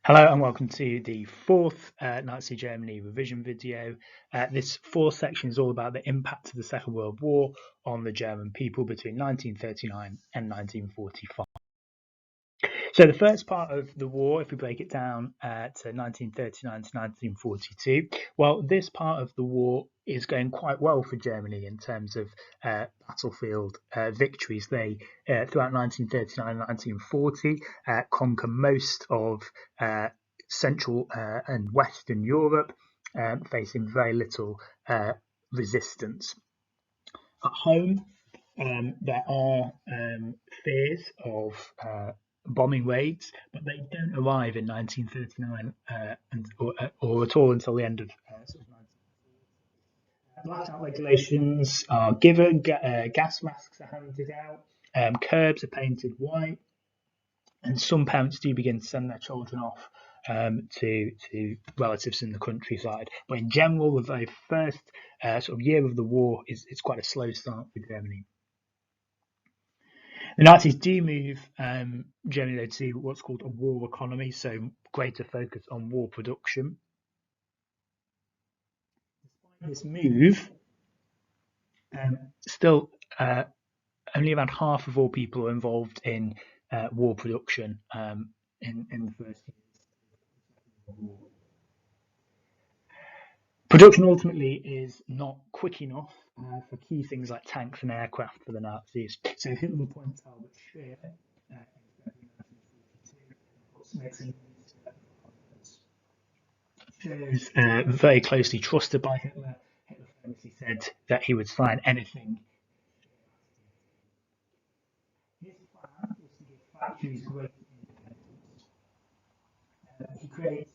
Hello and welcome to the fourth Nazi Germany revision video. This fourth section is all about the impact of the Second World War on the German people between 1939 and 1945. So the first part of the war, if we break it down to 1939 to 1942, well, this part of the war is going quite well for Germany in terms of battlefield victories. They, throughout 1939 and 1940, conquer most of Central and Western Europe, facing very little resistance. At home, there are fears of bombing raids, but they don't arrive in 1939 or at all until the end of blackout regulations are given, gas masks are handed out, curbs are painted white, and some parents do begin to send their children off to relatives in the countryside. But in general, the very first sort of year of the war is quite a slow start for Germany. The Nazis do move Germany to what's called a war economy, so greater focus on war production. Despite this move, still only around half of all people are involved in war production in the first years of the war. Production ultimately is not quick enough for key things like tanks and aircraft for the Nazis. So Hitler appoints Albert Speer in February 1942, makes him Speer is very closely trusted by Hitler. Hitler famously said that he would sign anything. His plan was to give factories great independence. He creates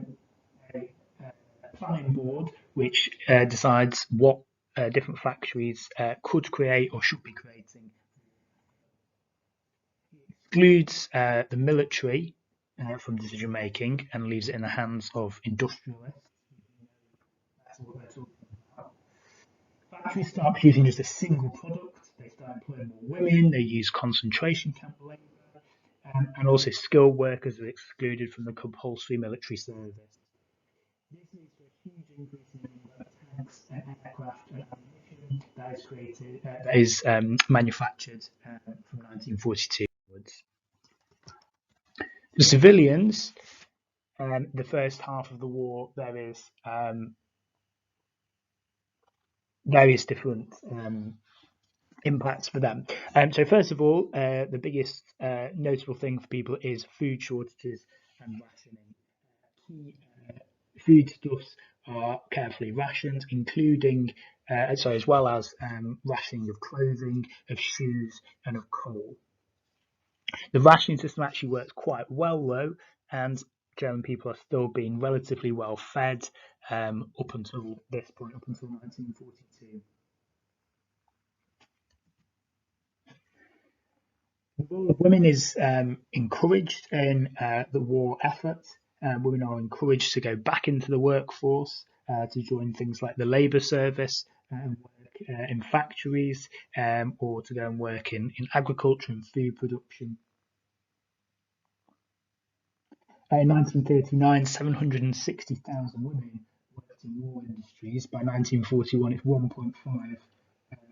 a planning board which decides what different factories could create or should be creating. He excludes the military from decision making and leaves it in the hands of industrialists. That's what they're talking about. Factories start producing just a single product. They start employing more women. They use concentration camp labour, and also skilled workers are excluded from the compulsory military service. This leads to a huge increase in the number of tanks and aircraft and ammunition that is created, that is manufactured from 1942 onwards. The civilians, the first half of the war, there is various different impacts for them. So first of all, the biggest notable thing for people is food shortages and rationing. Key foodstuffs are carefully rationed, including, as well as rationing of clothing, of shoes, and of coal. The rationing system actually works quite well though, and German people are still being relatively well fed up until this point, up until 1942. The role of women is encouraged in the war effort. Women are encouraged to go back into the workforce, to join things like the labour service and work in factories, or to go and work in agriculture and food production. In 1939, 760,000 women worked in war industries. By 1941, it's 1.5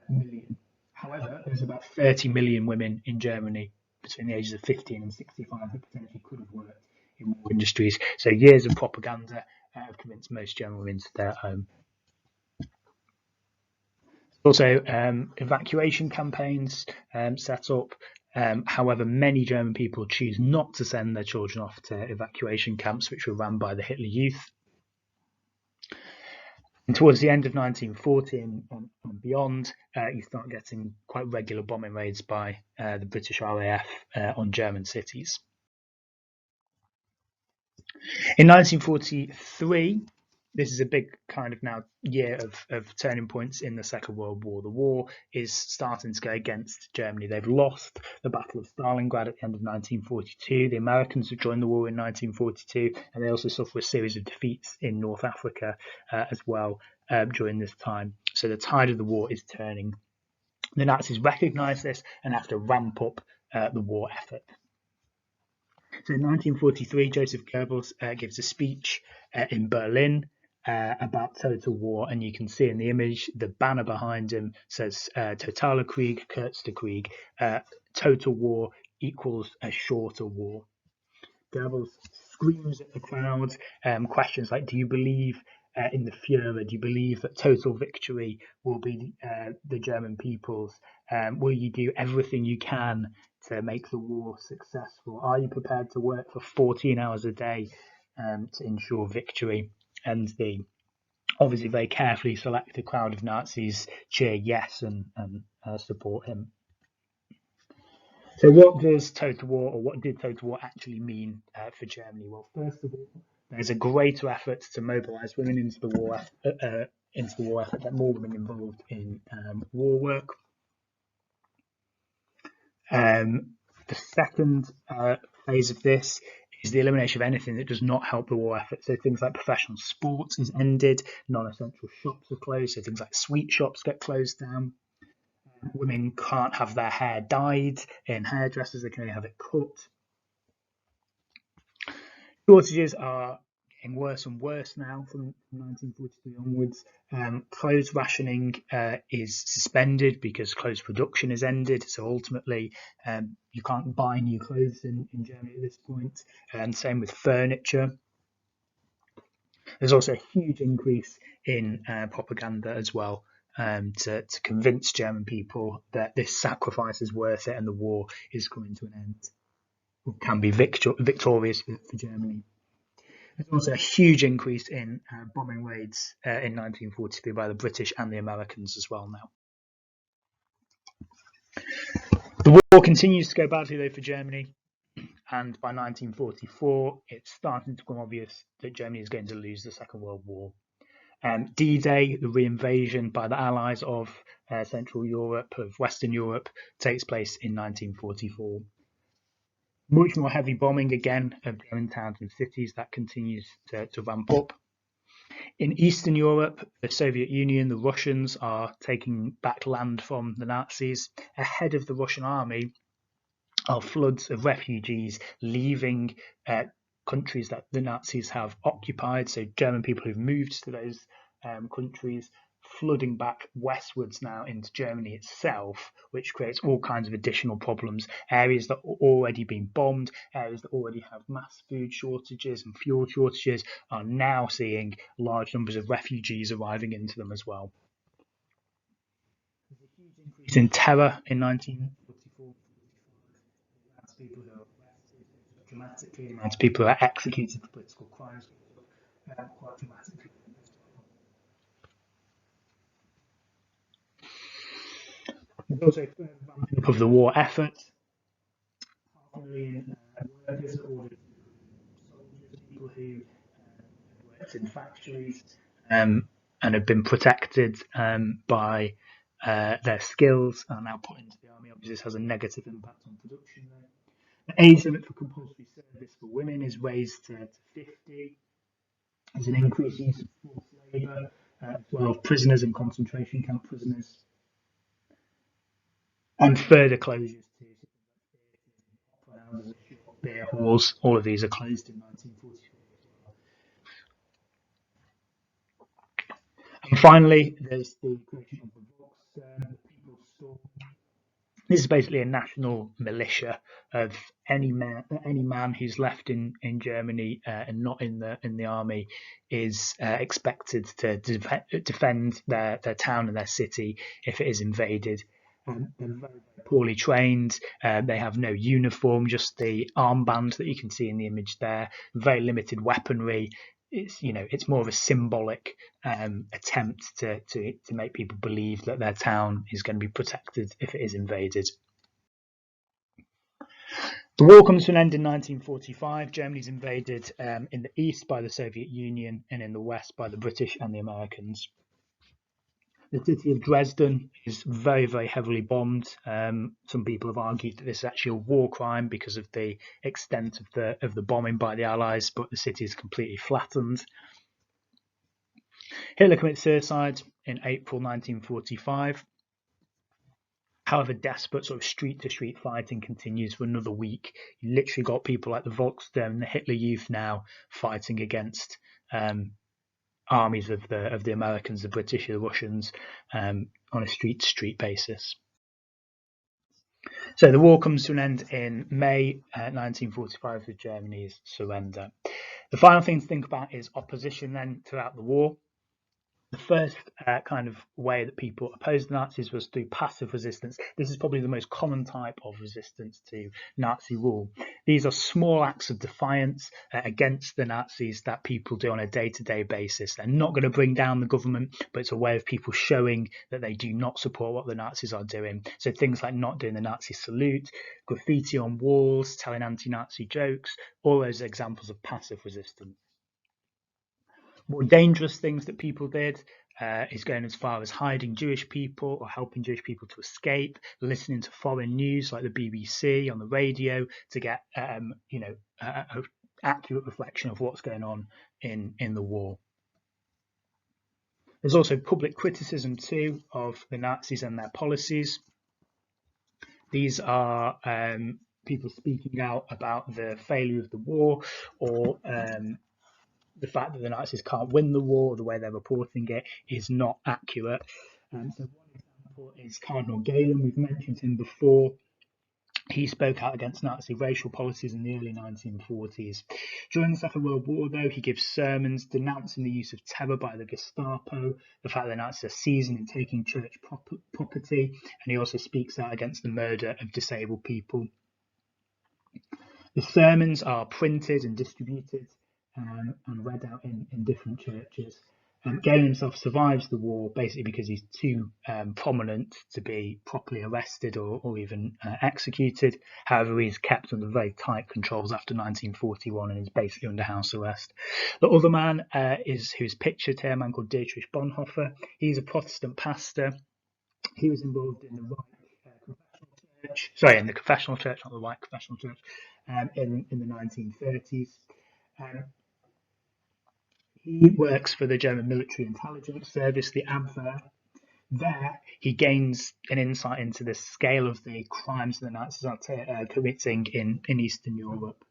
million. However, there's about 30 million women in Germany between the ages of 15 and 65 that potentially could have worked in war industries. So years of propaganda have convinced most German women to stay at home. Also, evacuation campaigns set up. However, many German people choose not to send their children off to evacuation camps, which were run by the Hitler Youth. And towards the end of 1940 and beyond, you start getting quite regular bombing raids by the British RAF on German cities. In 1943, this is a big kind of now year of turning points in the Second World War. The war is starting to go against Germany. They've lost the Battle of Stalingrad at the end of 1942. The Americans have joined the war in 1942, and they also suffer a series of defeats in North Africa as well during this time. So the tide of the war is turning. The Nazis recognise this and have to ramp up the war effort. So in 1943, Joseph Goebbels gives a speech in Berlin about total war, and you can see in the image the banner behind him says "Totaler Krieg, Kürzter Krieg," total war equals a shorter war. Goebbels screams at the crowd questions like, do you believe in the Fuhrer? Do you believe that total victory will be the German people's? Will you do everything you can to make the war successful? Are you prepared to work for 14 hours a day to ensure victory? And the obviously very carefully selected crowd of Nazis cheer yes and support him. So what does total war, or what did total war actually mean for Germany? Well, first of all, there's a greater effort to mobilise women into the war effort, get more women involved in war work. The second phase of this is the elimination of anything that does not help the war effort. So things like professional sports is ended, non-essential shops are closed, so things like sweet shops get closed down. Women can't have their hair dyed in hairdressers, they can only have it cut. Shortages are getting worse and worse now from 1943 onwards. Clothes rationing is suspended because clothes production is ended. So ultimately, you can't buy new clothes in Germany at this point. And same with furniture. There's also a huge increase in propaganda as well to convince German people that this sacrifice is worth it and the war is coming to an end. It can be victorious for Germany. There's also a huge increase in bombing raids in 1943 by the British and the Americans as well now. The war continues to go badly though for Germany, and by 1944 it's starting to become obvious that Germany is going to lose the Second World War. D-Day, the reinvasion by the Allies of Central Europe, of Western Europe, takes place in 1944. Much more heavy bombing again of German towns and cities that continues to ramp up. In Eastern Europe, the Soviet Union, the Russians are taking back land from the Nazis. Ahead of the Russian army are floods of refugees leaving countries that the Nazis have occupied. So German people who've moved to those countries flooding back westwards now into Germany itself, which creates all kinds of additional problems. Areas that are already being bombed, areas that already have mass food shortages and fuel shortages are now seeing large numbers of refugees arriving into them as well. There's a huge increase in terror in 1944. People who are arrested dramatically, the amount of people who are executed for political crimes quite dramatically. There's also further ramping up of the war effort. 500,000 workers are ordered, soldiers, people who worked in factories and have been protected by their skills are now put into the army. Obviously, this has a negative impact on production there. The age limit for compulsory service for women is raised to 50. There's an increased use of forced labour, as well as prisoners and concentration camp prisoners. And further closures to beer halls. All of these are closed in 1944 as well. And finally, there's the creation of the Volks People's Storm. This is basically a national militia of any man who's left in Germany and not in the army is expected to defend their town and their city if it is invaded. They're very poorly trained. They have no uniform, just the armband that you can see in the image there. Very limited weaponry. It's more of a symbolic attempt to make people believe that their town is going to be protected if it is invaded. The war comes to an end in 1945. Germany is invaded in the east by the Soviet Union and in the west by the British and the Americans. The city of Dresden is very, very heavily bombed. Some people have argued that this is actually a war crime because of the extent of the bombing by the Allies, but the city is completely flattened. Hitler commits suicide in April 1945. However, desperate sort of street-to-street fighting continues for another week. You literally got people like the Volksdem and the Hitler Youth now fighting against armies of the Americans, the British, the Russians on a street-to-street basis. So the war comes to an end in May 1945 with Germany's surrender. The final thing to think about is opposition then throughout the war. The first kind of way that people opposed the Nazis was through passive resistance. This is probably the most common type of resistance to Nazi rule. These are small acts of defiance against the Nazis that people do on a day-to-day basis. They're not going to bring down the government, but it's a way of people showing that they do not support what the Nazis are doing. So things like not doing the Nazi salute, graffiti on walls, telling anti-Nazi jokes, all those examples of passive resistance. More dangerous things that people did is going as far as hiding Jewish people or helping Jewish people to escape, listening to foreign news like the BBC on the radio to get an accurate reflection of what's going on in the war. There's also public criticism too of the Nazis and their policies. These are people speaking out about the failure of the war or the fact that the Nazis can't win the war, the way they're reporting it is not accurate. So one example is Cardinal Galen. We've mentioned him before. He spoke out against Nazi racial policies in the early 1940s. During the Second World War, though, he gives sermons denouncing the use of terror by the Gestapo, the fact that the Nazis are seizing and taking church property, and he also speaks out against the murder of disabled people. The sermons are printed and distributed and read out in different churches. Galen himself survives the war basically because he's too prominent to be properly arrested or even executed. However, he's kept under very tight controls after 1941 and is basically under house arrest. The other man who's pictured here, a man called Dietrich Bonhoeffer. He's a Protestant pastor. He was involved in the in the confessional church, not the white confessional church, in the 1930s. He works for the German military intelligence service, the Abwehr. There, he gains an insight into the scale of the crimes the Nazis are committing in Eastern Europe.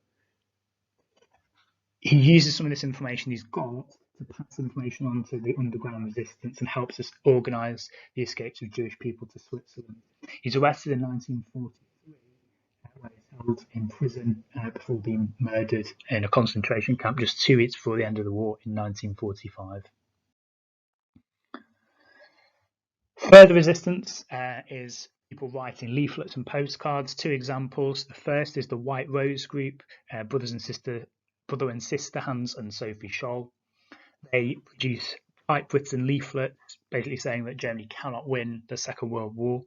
He uses some of this information he's got to pass information on to the underground resistance and helps us organise the escapes of Jewish people to Switzerland. He's arrested in 1943, where he's held in prison before being murdered in a concentration camp just 2 weeks before the end of the war in 1945. Further resistance is people writing leaflets and postcards. 2 examples. The first is the White Rose Group, brother and sister Hans and Sophie Scholl. They produce typewritten leaflets basically saying that Germany cannot win the Second World War.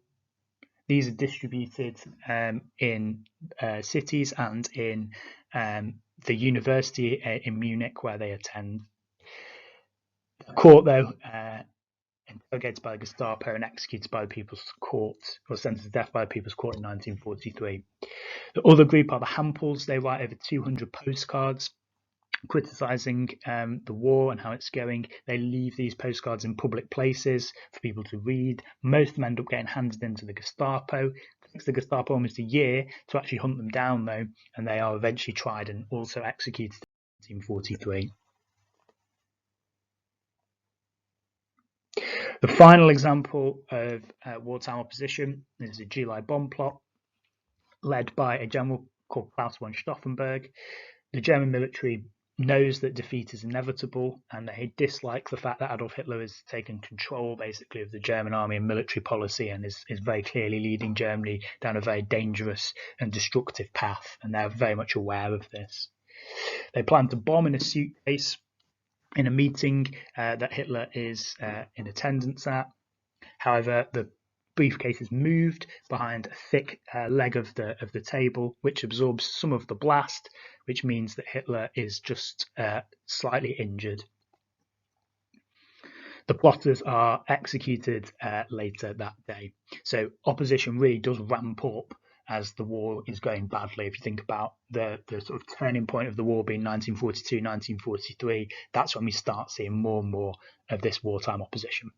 These are distributed in cities and in the university in Munich where they attend. The court, though, interrogated by the Gestapo and executed by the People's Court, or sentenced to death by the People's Court in 1943. The other group are the Hampels. They write over 200 postcards criticising the war and how it's going. They leave these postcards in public places for people to read. Most of them end up getting handed into the Gestapo. It takes the Gestapo almost a year to actually hunt them down, though, and they are eventually tried and also executed in 1943. The final example of wartime opposition is the July bomb plot, led by a general called Klaus von Stauffenberg. The German military knows that defeat is inevitable, and they dislike the fact that Adolf Hitler has taken control, basically, of the German army and military policy and is very clearly leading Germany down a very dangerous and destructive path, and they're very much aware of this. They plan to bomb in a suitcase in a meeting that Hitler is in attendance at. However, the briefcase is moved behind a thick leg of the table, which absorbs some of the blast, which means that Hitler is just slightly injured. The plotters are executed later that day. So opposition really does ramp up as the war is going badly. If you think about the sort of turning point of the war being 1942, 1943, that's when we start seeing more and more of this wartime opposition.